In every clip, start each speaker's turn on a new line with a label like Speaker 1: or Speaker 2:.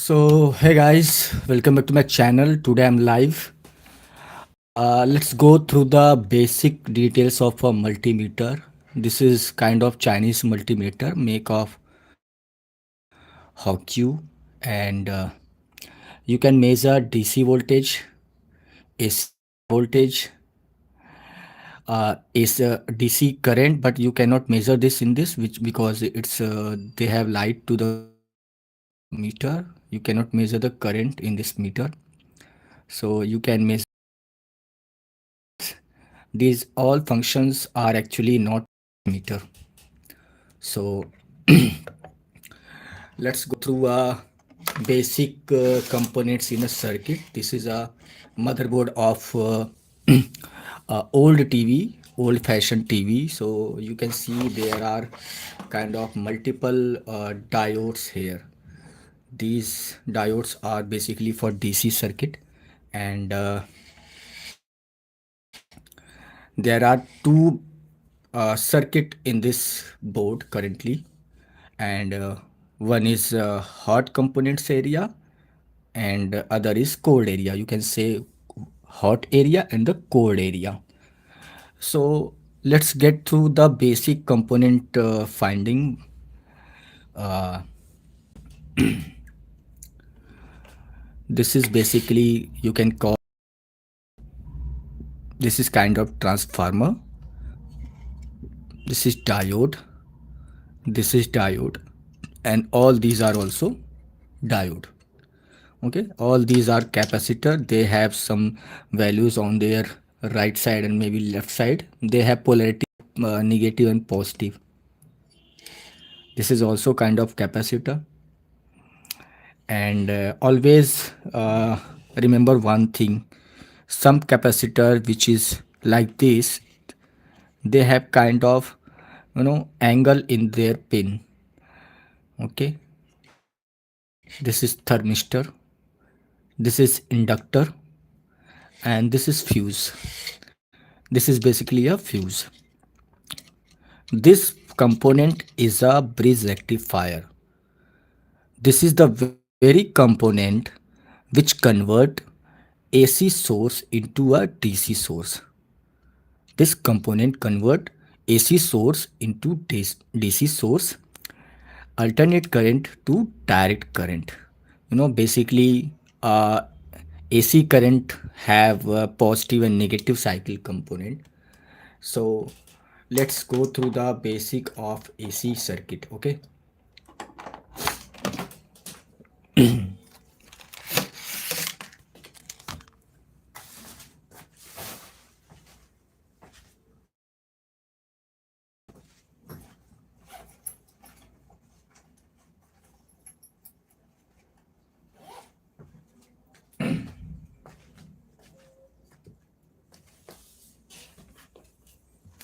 Speaker 1: So, hey guys, welcome back to my channel. Today I'm live. Let's go through the basic details of a multimeter. This is kind of Chinese multimeter, make of Hokyu, and you can measure DC voltage, AC voltage, is DC current, but you cannot measure this in this, which because it's they have light to the meter. You cannot measure the current in this meter, so you can measure. These all functions are actually not meter. So let's go through basic components in a circuit. This is a motherboard of old TV, old fashioned TV. So you can see there are kind of multiple diodes here. These diodes are basically for DC circuit, and there are two circuit in this board currently, and one is hot components area, and other is cold area. You can say hot area and the cold area. So let's get through the basic component finding. uh, this is basically, you can call, this is kind of transformer. This is diode, this is diode, and all these are also diode. Okay, all these are capacitor. They have some values on their right side and maybe left side. They have polarity, negative and positive. This is also kind of capacitor. And always remember one thing: some capacitor which is like this, they have kind of, angle in their pin. Okay, this is thermistor, this is inductor, and this is fuse. This is basically a fuse. This component is a bridge rectifier. This is the very component which convert AC source into a DC source. This component convert AC source into DC source, alternate current to direct current. Basically, AC current have a positive and negative cycle component. So let's go through the basic of AC circuit. Okay.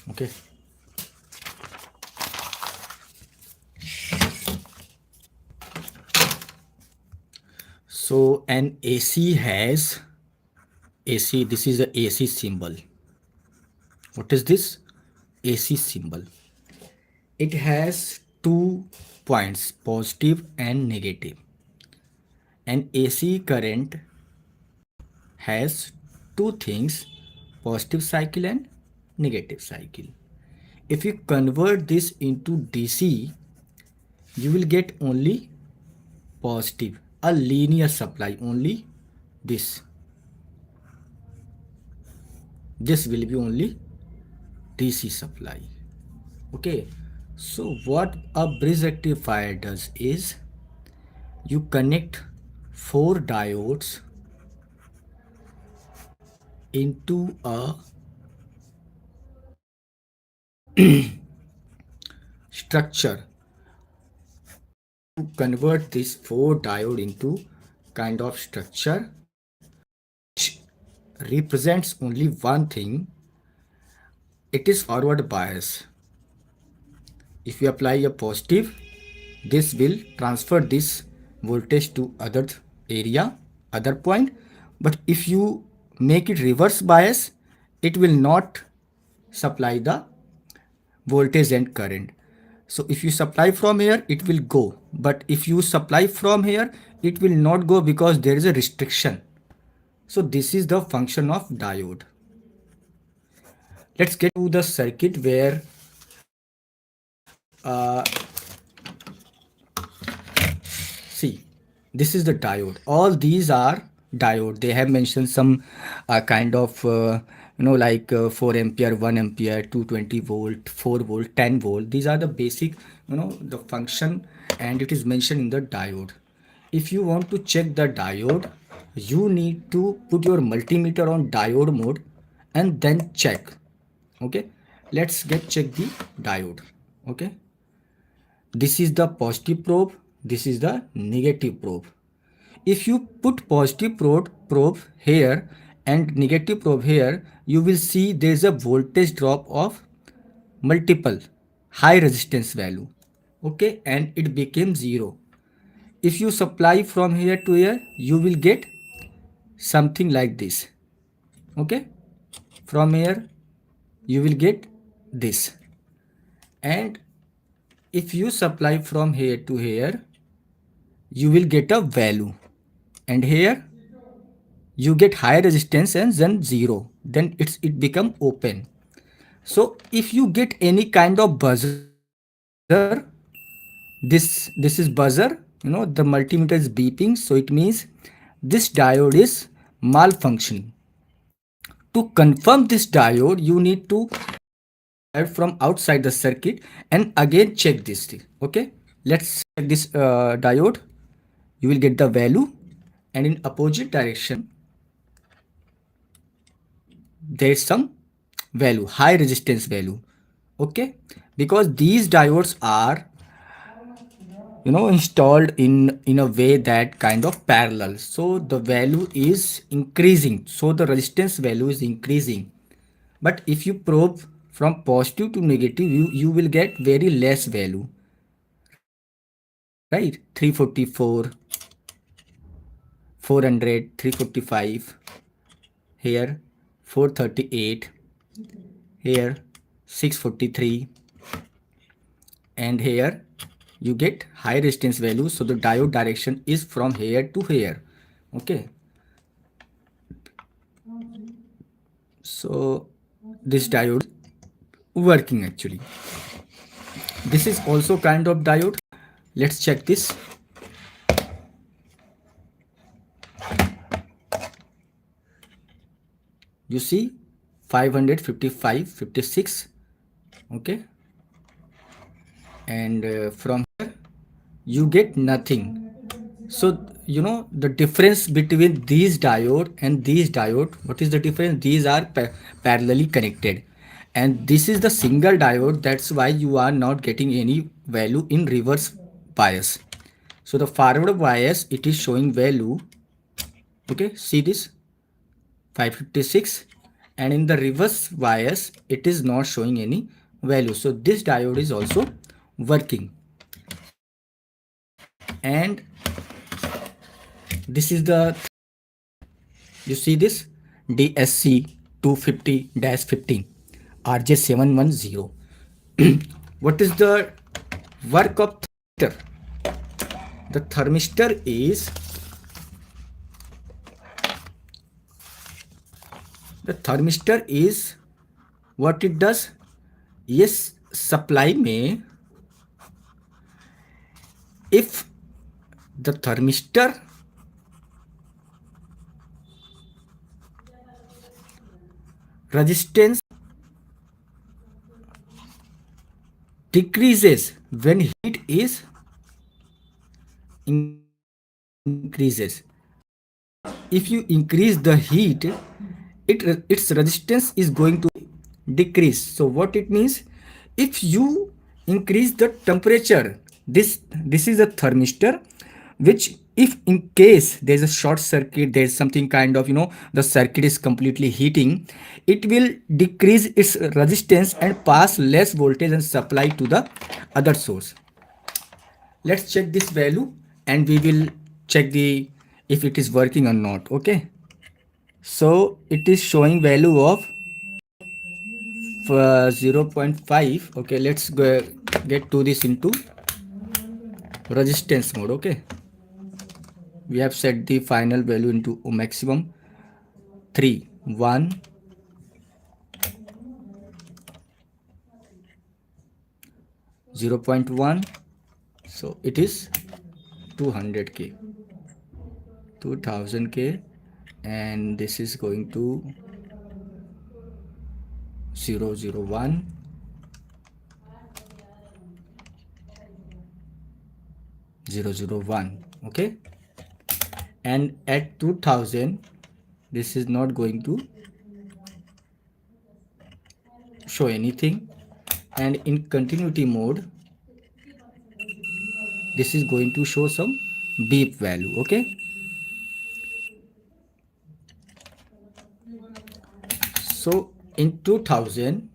Speaker 1: Okay. So an AC has AC. This is the AC symbol. What is this AC symbol? It has 2 points, positive and negative. An AC current has two things, positive cycle and negative cycle. If you convert this into DC, you will get only positive, a linear supply, only this. This will be only DC supply. Okay, so what a bridge rectifier does is, you connect four diodes into a structure to convert this four diode into kind of structure which represents only one thing. It is forward bias. If you apply a positive, this will transfer this voltage to other area, other point. But if you make it reverse bias, it will not supply the voltage and current. So if you supply from here, it will go. But if you supply from here, it will not go because there is a restriction. So this is the function of diode. Let's get to the circuit where see, this is the diode. All these are diode. They have mentioned some kind of like 4 ampere, 1 ampere, 220 volt, 4 volt, 10 volt. These are the basic, the function, and it is mentioned in the diode. If you want to check the diode, you need to put your multimeter on diode mode and then check. Okay, let's get check the diode. Okay, this is the positive probe, this is the negative probe. If you put positive probe here and negative probe here, you will see there is a voltage drop of multiple high resistance value. Okay, and it became 0. If you supply from here to here, you will get something like this. Okay, from here you will get this, and if you supply from here to here, you will get a value, and here you get high resistance and then 0, then it become open. So if you get any kind of buzzer, this is buzzer, the multimeter is beeping, so it means this diode is malfunctioning. To confirm this diode, you need to from outside the circuit and again check this thing. Okay, let's check this diode. You will get the value, and in opposite direction there is some value, high resistance value. Okay, because these diodes are installed in a way that kind of parallel, so the value is increasing, so the resistance value is increasing. But if you probe from positive to negative, you will get very less value, right? 344, 400, 345, here 438, here 643, and here you get high resistance value, so the diode direction is from here to here. Okay, so this diode working actually. This is also kind of diode. Let's check this. You see 555, 56. Okay, and from here you get nothing. So the difference between these diode and these diode, what is the difference? These are parallelly connected, and this is the single diode. That's why you are not getting any value in reverse bias. So the forward bias, it is showing value. Okay, see this 556, and in the reverse bias it is not showing any value. So this diode is also working, and this is the, you see this DSC 250-15 RJ710. What is the work of thermistor? The thermistor is, what it does. Yes, supply में if the thermistor resistance decreases when heat is increases. If you increase the heat, its resistance is going to decrease. So what it means, if you increase the temperature, this is a thermistor, which if in case there is a short circuit, there is something kind of the circuit is completely heating, it will decrease its resistance and pass less voltage and supply to the other source. Let's check this value and we will check the if it is working or not. Okay, so it is showing value of 0.5. Okay, let's go get to this into resistance mode. Okay, we have set the final value into maximum 3 1 0.1, so it is 200k 2000k, and this is going to 001 001. Okay, and at 2000 this is not going to show anything, and in continuity mode this is going to show some beep value. Okay, so in 2000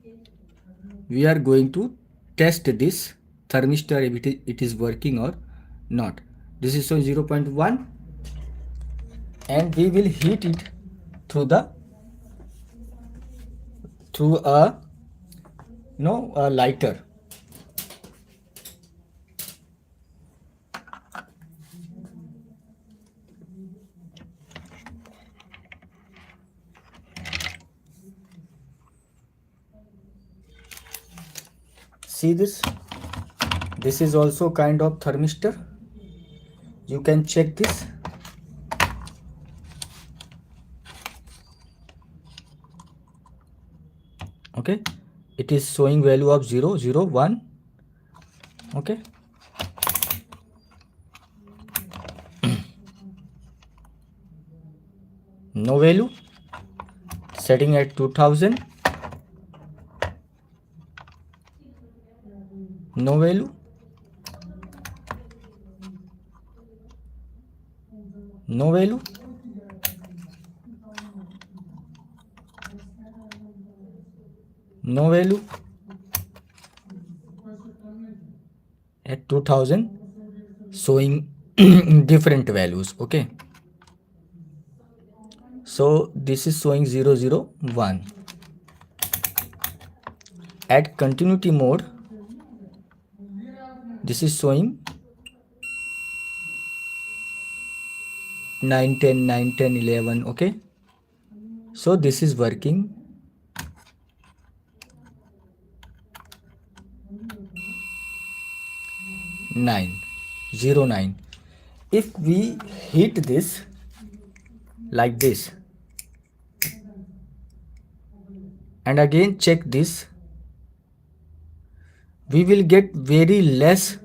Speaker 1: we are going to test this thermistor if it is working or not. This is showing 0.1, and we will heat it through a a lighter. See this is also kind of thermistor. You can check this. Okay, it is showing value of 001. Okay, no value, setting at 2000, no value, no value, no value, at 2000 showing different values. Okay, so this is showing 001. At continuity mode this is showing 9 10 9 10 11. Okay, so this is working. Nine 09. If we heat this like this and again check this, we will get very less.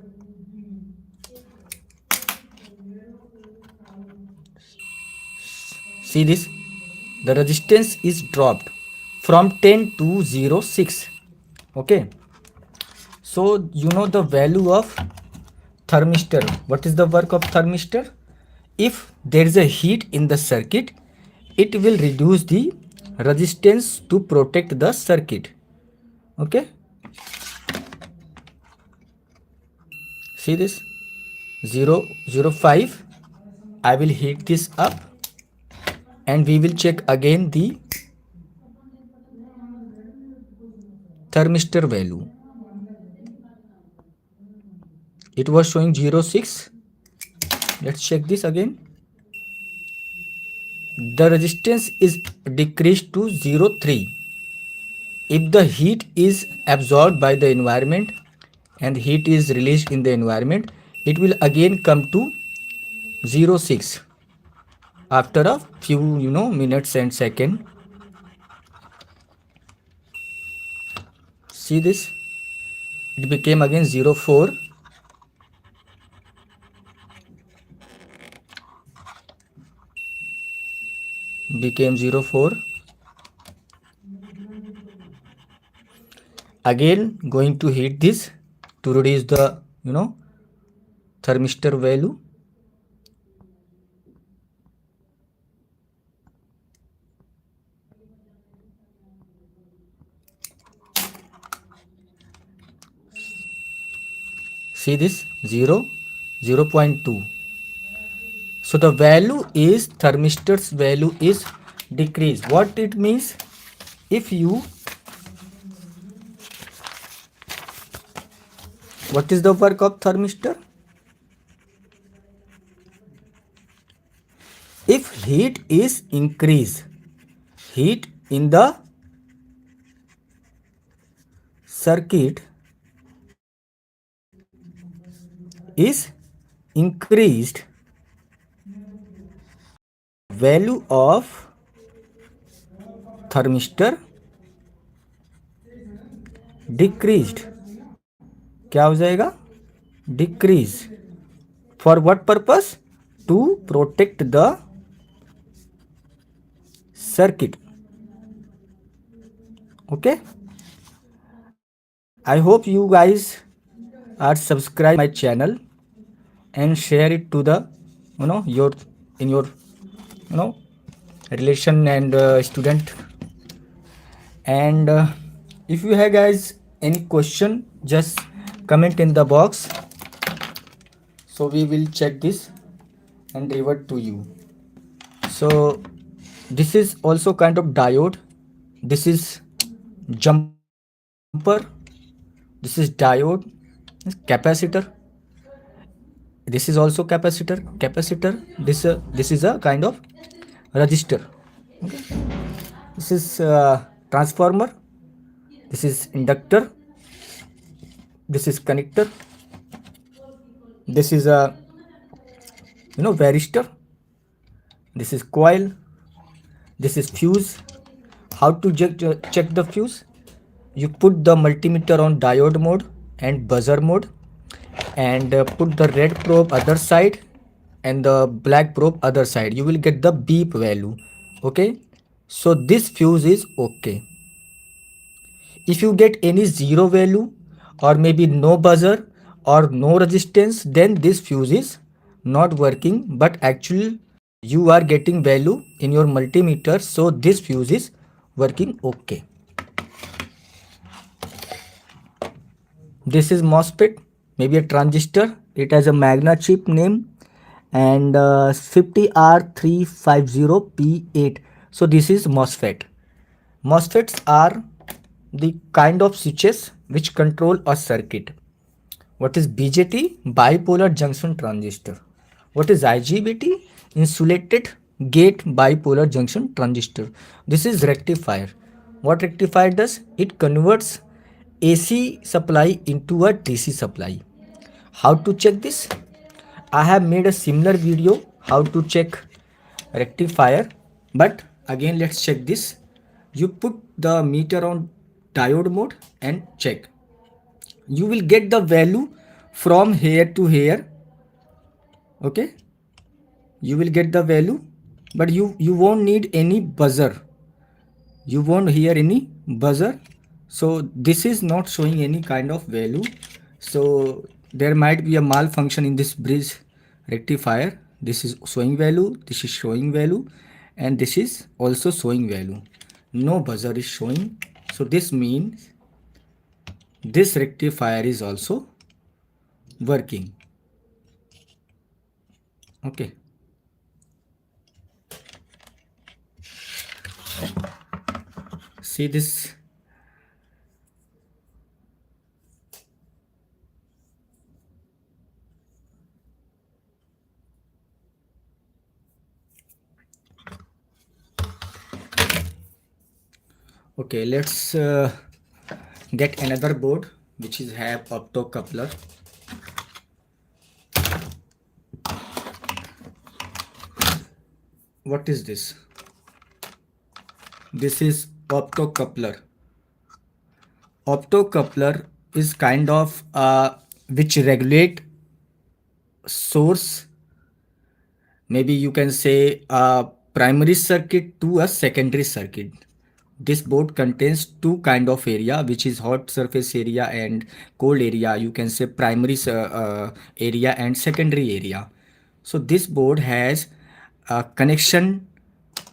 Speaker 1: See this, the resistance is dropped from 10 to 06. Okay, so you know the value of thermistor. What is the work of thermistor? If there is a heat in the circuit, it will reduce the resistance to protect the circuit. Okay, see this 005. I will heat this up and we will check again the thermistor value. It was showing 06. Let's check this again. The resistance is decreased to 03. If the heat is absorbed by the environment and heat is released in the environment, it will again come to 06 after a few minutes and seconds. See this, it became again 04. Became 04. Again going to heat this to reduce the thermistor value. See this 0.2. So the value is, thermistor's value is decreased. What it means? If you What is the work of thermistor? If heat is increased, heat in the circuit is increased, value of thermistor decreased. क्या हो जाएगा? Decrease. For what purpose? To protect the circuit. Okay, I hope you guys are subscribed my channel and share it to the your in your you know relation and student. And if you have guys any question, just comment in the box, so we will check this and revert to you. So this is also kind of diode. This is jumper. This is diode. Capacitor. This is also capacitor. This is a kind of resistor. Okay. This is transformer. This is inductor. This is connector. This is a varistor. This is coil. This is fuse. How to check the fuse? You put the multimeter on diode mode and buzzer mode, and put the red probe other side and the black probe other side. You will get the beep value. Okay, so this fuse is okay. If you get any zero value or maybe no buzzer or no resistance, then this fuse is not working, but actually you are getting value in your multimeter, so this fuse is working okay. This is MOSFET, maybe a transistor. It has a magna chip name and 50R350P8. So this is MOSFET. MOSFETs are the kind of switches which control a circuit. What is BJT? Bipolar junction transistor. What is IGBT? Insulated gate bipolar junction transistor. This is rectifier. What rectifier does? It converts AC supply into a DC supply. How to check this? I have made a similar video how to check rectifier, but again let's check this. You put the meter on diode mode and check. You will get the value from here to here. Okay, you will get the value, but you won't need any buzzer. You won't hear any buzzer. So this is not showing any kind of value. So there might be a malfunction in this bridge rectifier. This is showing value, this is showing value, and this is also showing value. No buzzer is showing. So this means this rectifier is also working. Okay. See this. Okay, let's get another board which is have optocoupler. What is this? This is optocoupler. Optocoupler is kind of which regulate source, maybe you can say a primary circuit to a secondary circuit. This board contains two kind of area, which is hot surface area and cold area. You can say primary area and secondary area. So this board has a connection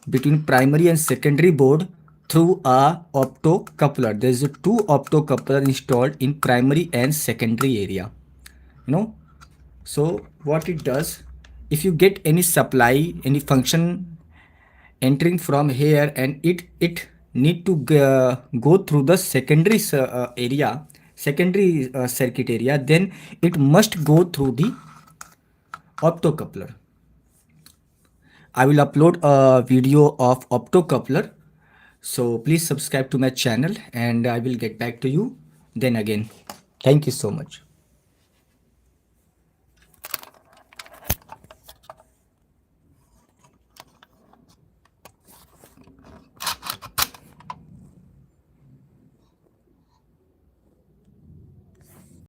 Speaker 1: between primary and secondary board through a optocoupler. There is a two optocoupler installed in primary and secondary area. So what it does, if you get any supply, any function entering from here, and it need to go through the secondary area. secondary circuit area, then it must go through the optocoupler. I will upload a video of optocoupler. So please subscribe to my channel and I will get back to you then again. Thank you so much.